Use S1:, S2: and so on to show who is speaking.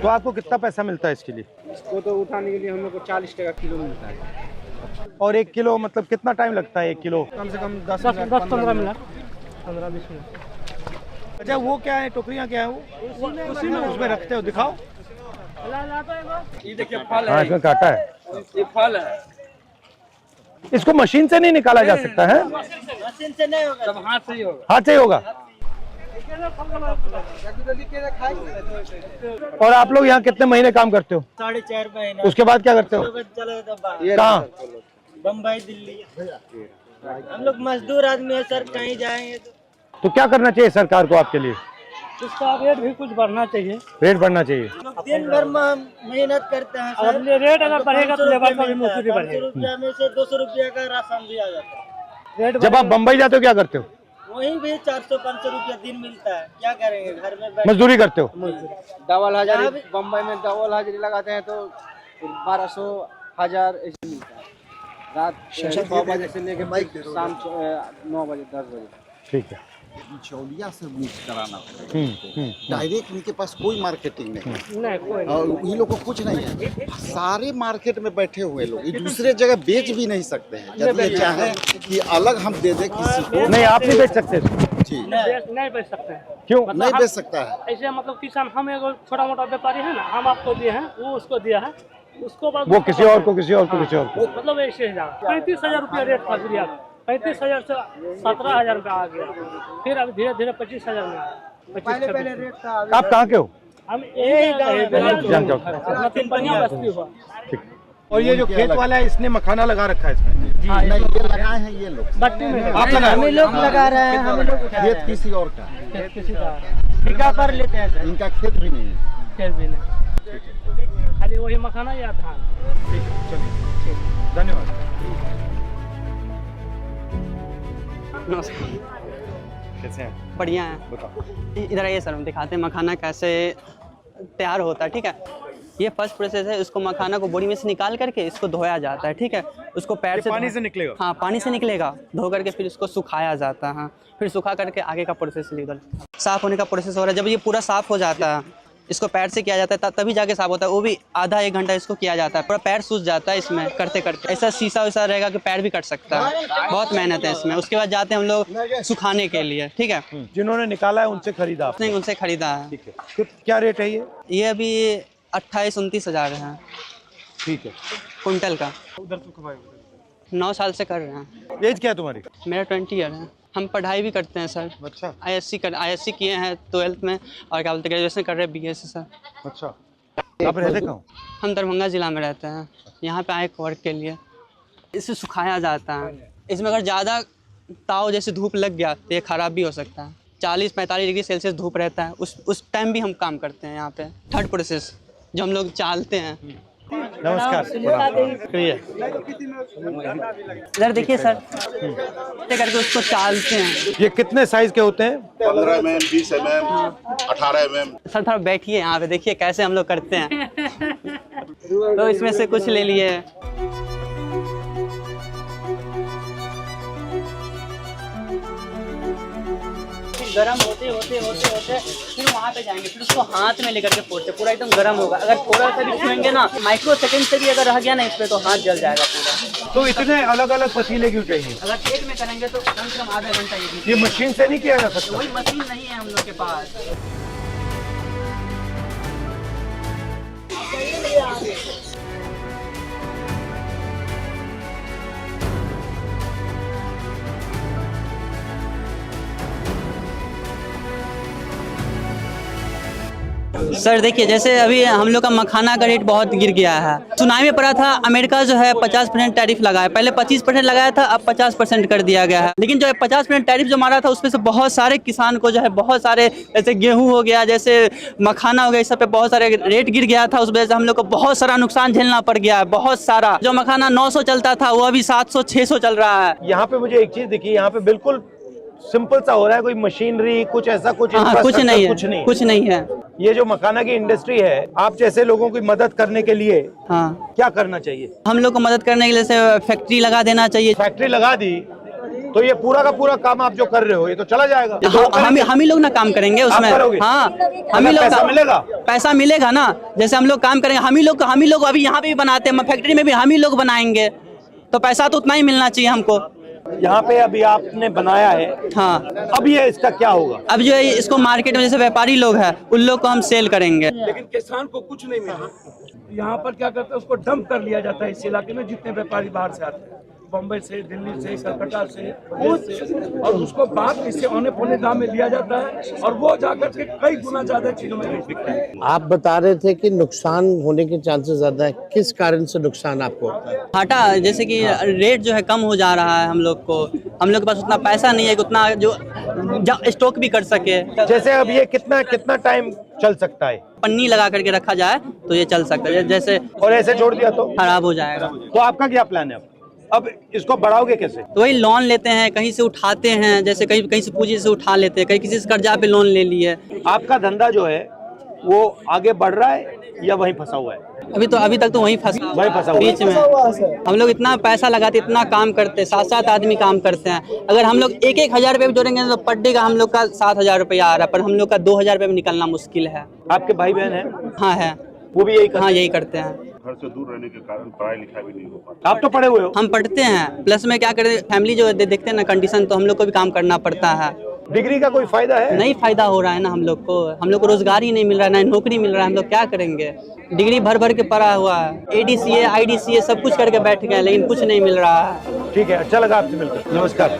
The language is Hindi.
S1: तो आपको कितना पैसा मिलता है इसके लिए?
S2: इसको तो उठाने के लिए हम लोग को 40 टका किलो मिलता है।
S1: और 1 किलो मतलब कितना टाइम लगता है 1 किलो?
S2: कम से कम
S3: 10-15 मिनट, 15-20 मिनट।
S1: अच्छा वो क्या है, टोकरियाँ क्या है वो?
S3: उसी में
S1: उसमें रखते हो, दिखाओ।
S2: ये देखिए फल
S1: हाँ
S2: है,
S1: इसमें काटा है।
S2: ये फल है।
S1: इसको मशीन से नहीं निकाला जा सकता है?
S2: मशीन से नहीं होगा, सब हाथ से ही होगा।
S1: हाथ से ही होगा। और आप लोग यहाँ कितने महीने काम करते हो?
S4: 4.5 महीने।
S1: उसके बाद क्या करते हो?
S4: चले तो
S1: कहाँ?
S4: बम्बई, दिल्ली। हम लोग मजदूर आदमी है सर, कहीं जाएंगे
S1: तो क्या करना चाहिए सरकार को आपके लिए?
S3: इसका रेट भी कुछ बढ़ना चाहिए।
S1: रेट बढ़ना चाहिए।
S4: दिन भर में मेहनत करते हैं सर।
S3: अब रेट अगर बढ़ेगा तो लेबर का भी मजदूरी बढ़ेगा।
S4: 500 रुपया में से 200 रुपया का राशन भी आ जाता है।
S1: जब आप बम्बई जाते हो क्या करते हो?
S4: वहीं भी 400-500 रुपया दिन मिलता है। क्या करेंगे, घर में बैठ
S1: मजदूरी करते हो?
S2: डबल हाजिरी, बम्बई में डबल हाजिरी लगाते हैं तो 1200 1000 ऐसे मिलता है। रात 6 बजे से लेकर शाम 9 बजे 10 बजे।
S1: ठीक है।
S5: बिचौलिया से मिक्स कराना पड़ेगा। डायरेक्ट इनके पास कोई मार्केटिंग नहीं, और ये लोग को कुछ नहीं है। सारे मार्केट में बैठे हुए लोग ये दूसरे जगह बेच भी नहीं सकते हैं। यदि ये चाहें कि अलग हम दे दें किसी को,
S1: नहीं आप नहीं बेच सकते
S5: जी
S3: नहीं बेच सकते हैं।
S1: क्यों?
S5: नहीं बेच सकता है।
S3: ऐसे मतलब किसान, हम एगो छोटा मोटा व्यापारी है ना, हम आपको दिए हैं, वो उसको दिया है, उसको बाद
S1: वो किसी और को, किसी और को, किसी और को।
S3: मतलब ऐसे ही 35,000 रुपया रेट था यूरिया का। 35,000 से 17,000 रुपया आ गया, फिर अब धीरे धीरे 25,000 में आया।
S2: पहले रेट था।
S1: आप कहाँ के हो?
S3: हम यही बस्ती हुआ।
S1: ठीक। और ये जो खेत वाला है इसने मखाना लगा रखा है इसमें?
S5: नहीं, ये लगाए हैं ये लोग।
S3: बट्टी में
S1: आप लगाए?
S4: हम लोग लगा रहे हैं, हम लोग
S5: खेत किसी और का,
S3: किसी का
S4: ठेका पर लेते हैं सर।
S5: इनका खेत भी नहीं है।
S3: खेत भी नहीं, खाली वही मखाना या धान।
S1: ठीक है, चलिए धन्यवाद। कैसे हैं?
S6: बढ़िया है।
S1: बताओ।
S6: इधर आइए सर, हम दिखाते हैं मखाना कैसे तैयार होता है। ठीक है, ये फर्स्ट प्रोसेस है। इसको मखाना को बोरी में से निकाल करके इसको धोया जाता है। ठीक है, उसको पैर से
S1: पानी से निकलेगा?
S6: हाँ, पानी से निकलेगा। धो करके फिर इसको सुखाया जाता है। हाँ, फिर सुखा करके आगे का प्रोसेस उधर साफ़ होने का प्रोसेस हो रहा है। जब ये पूरा साफ़ हो जाता है, इसको पैर से किया जाता है तभी जाके साफ होता है। वो भी आधा 1 घंटा इसको किया जाता है। पूरा पैर सूज जाता है इसमें करते करते। ऐसा शीशा वैसा रहेगा कि पैर भी कट सकता है। बहुत मेहनत है इसमें। उसके बाद जाते हैं हम लोग सुखाने के लिए। ठीक है,
S1: जिन्होंने निकाला है उनसे खरीदा आपने?
S6: नहीं, उनसे खरीदा है।
S1: ठीक है। तो क्या रेट है ये?
S6: ये अभी 28-29 हज़ार है
S1: ठीक है।
S6: कुंटल का। 9 साल से कर रहे हैं।
S1: एज क्या है तुम्हारी?
S6: मेरा 20 ईयर है। हम पढ़ाई भी करते हैं सर।
S1: अच्छा।
S6: ISC किए हैं 12th में, और क्या बोलते हैं ग्रेजुएशन कर रहे हैं BSc सर।
S1: अच्छा। आप रहते कहाँ?
S6: हम दरभंगा ज़िला में रहते हैं। यहाँ पे आए वर्क के लिए। इसे सुखाया जाता है। इसमें अगर ज़्यादा ताव जैसे धूप लग गया तो ये ख़राब भी हो सकता है। 40-45 डिग्री सेल्सियस धूप रहता है। उस टाइम भी हम काम करते हैं यहाँ पे। थर्ड प्रोसेस जो हम लोग चालते हैं।
S1: नमस्कार।
S6: इधर देखिए सर, ऐसे करके उसको चालते हैं।
S1: ये कितने साइज के होते हैं?
S7: 15 mm, 20 mm, 18 mm।
S6: सर थोड़ा बैठिए यहाँ पे, देखिए कैसे हम लोग करते हैं। तो इसमें से कुछ ले लिए। गरम होते होते होते होते फिर वहाँ पे जाएंगे, फिर उसको हाथ में लेकर के फोड़ते। पूरा एकदम गरम होगा। अगर थोड़ा सा भी छुएंगे ना, माइक्रो सेकंड से भी अगर रह गया ना इस पे, तो हाथ जल जाएगा पूरा।
S1: तो इतने अलग अलग पतीले क्यों चाहिए?
S6: अगर एक में करेंगे तो कम से कम आधा घंटा।
S1: ये मशीन से नहीं किया जा सकता?
S6: वही मशीन नहीं है हम लोग के पास। सर देखिए, जैसे अभी हम लोग का मखाना का रेट बहुत गिर गया है। सुनाई में पड़ा था अमेरिका जो है 50% टैरिफ लगाया। पहले 25% लगाया था, अब 50% कर दिया गया है। लेकिन जो है 50% टैरिफ जो मारा था उसमें से बहुत सारे किसान को जो है बहुत सारे, जैसे गेहूं हो गया, जैसे मखाना हो गया, इस सब पे बहुत सारे रेट गिर गया था। उस वजह से हम लोग को बहुत सारा नुकसान झेलना पड़ गया है, बहुत सारा। जो मखाना 900 चलता था वो अभी 700-600 चल रहा है।
S1: यहाँ पे मुझे एक चीज दिखी, यहाँ पे बिल्कुल सिंपल सा हो रहा है। कोई मशीनरी कुछ ऐसा कुछ
S6: कुछ नहीं है, कुछ नहीं है।
S1: ये जो मखाना की इंडस्ट्री है, आप जैसे लोगों की मदद करने के लिए क्या करना चाहिए?
S6: हम लोग को मदद करने के लिए फैक्ट्री लगा देना चाहिए।
S1: फैक्ट्री लगा दी तो ये पूरा का पूरा काम आप जो कर रहे हो ये तो चला जाएगा।
S6: हम ही लोग ना काम करेंगे उसमें।
S1: करोगे?
S6: हाँ, हम ही लोग
S1: पैसा मिलेगा,
S6: पैसा मिलेगा ना। जैसे हम लोग काम करेंगे, हम ही लोग अभी यहाँ पे भी बनाते हैं, फैक्ट्री में भी हम ही लोग बनाएंगे, तो पैसा तो उतना ही मिलना चाहिए हमको।
S1: यहाँ पे अभी आपने बनाया है,
S6: हाँ,
S1: अब ये इसका क्या होगा?
S6: अब जो है इसको मार्केट में जैसे व्यापारी लोग हैं उन लोग को हम सेल करेंगे।
S8: लेकिन किसान को कुछ नहीं मिला। यहाँ पर क्या करते हैं, उसको डंप कर लिया जाता है इस इलाके में, जितने व्यापारी बाहर से आते हैं, बम्बई से, दिल्ली से, कलकत्ता से, और उसको बाद इससे औने पौने दाम में लिया जाता है और वो जाकर के कई गुना ज्यादा चीजों में बिकता है।
S9: आप बता रहे थे कि नुकसान होने के चांसेस ज्यादा है, किस कारण से नुकसान आपको होता है?
S6: घाटा, जैसे कि रेट जो है कम हो जा रहा है, हम लोग के पास उतना पैसा नहीं है कि उतना जो स्टॉक भी कर सके।
S1: जैसे अब ये कितना टाइम चल सकता है?
S6: पन्नी लगा करके रखा जाए तो ये चल सकता है, जैसे
S1: और ऐसे छोड़ दिया तो
S6: खराब हो जाएगा।
S1: तो आपका क्या प्लान है अब इसको बढ़ाओगे कैसे?
S6: तो वही लोन लेते हैं, कहीं से उठाते हैं, जैसे कहीं से पूंजी से उठा लेते हैं, कहीं किसी से कर्जा पे लोन ले लिए।
S1: आपका धंधा जो है वो आगे बढ़ रहा है या वहीं फंसा हुआ है?
S6: अभी तक तो वहीं फंसा
S1: हुआ
S6: बीच में। हम लोग इतना पैसा लगाते, इतना काम करते, 7 आदमी काम करते हैं। अगर हम लोग 1,000 रुपये भी जोड़ेंगे तो पर डे का हम लोग का 7,000 रुपया आ रहा है, पर हम लोग का 2,000 रुपये में निकलना मुश्किल है।
S1: आपके भाई बहन है?
S6: हाँ है,
S1: वो भी यही
S6: करते हैं।
S7: घर से दूर रहने के कारण पढ़ाई लिखाई भी नहीं हो पाता।
S1: आप तो पढ़े हुए हो?
S6: हम पढ़ते हैं, प्लस में क्या करें, फैमिली जो देखते हैं ना कंडीशन, तो हम लोग को भी काम करना पड़ता है।
S1: डिग्री का कोई फायदा है?
S6: नहीं फायदा हो रहा है ना हम लोग को रोजगार ही नहीं मिल रहा है, ना नौकरी मिल रहा है, हम लोग क्या करेंगे? डिग्री भर के पढ़ा हुआ है, ADCA IDCA सब कुछ करके बैठ गए, लेकिन कुछ नहीं मिल रहा है।
S1: ठीक है, अच्छा लगा आपसे मिलकर। नमस्कार।